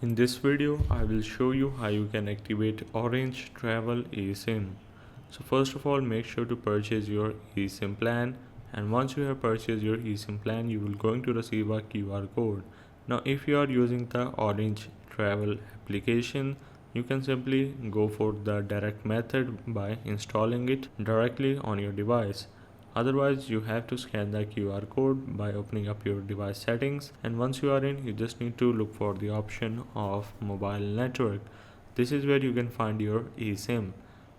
In this video, I will show you how you can activate Orange Travel eSIM. So first of all, make sure to purchase your eSIM plan, and once you have purchased your eSIM plan, you will going to receive a QR code. Now if you are using the Orange Travel application, you can simply go for the direct method by installing it directly on your device. Otherwise, you have to scan the QR code by opening up your device settings, and once you are in, you just need to look for the option of mobile network. This is where you can find your eSIM.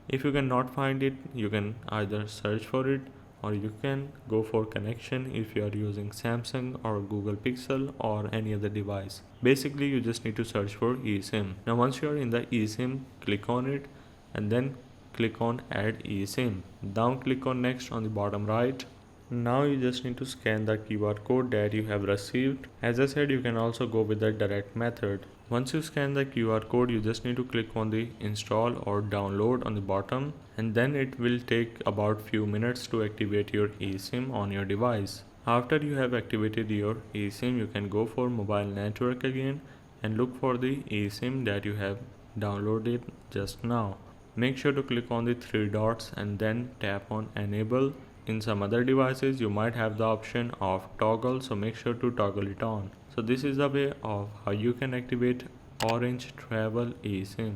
If you cannot find it, you can either search for it or you can go for connection if you are using Samsung or Google Pixel or any other device. Basically, you just need to search for eSIM. Now once you are in the eSIM, click on it and then click on add eSIM. Down click on next on the bottom right. Now you just need to scan the QR code that you have received. As I said, you can also go with the direct method. Once you scan the QR code, you just need to click on the install or download on the bottom, and then it will take about few minutes to activate your eSIM on your device. After you have activated your eSIM, you can go for mobile network again and look for the eSIM that you have downloaded just now. Make sure to click on the three dots and then tap on enable. In some other devices you might have the option of toggle, so make sure to toggle it on. So this is the way of how you can activate Orange Travel eSIM.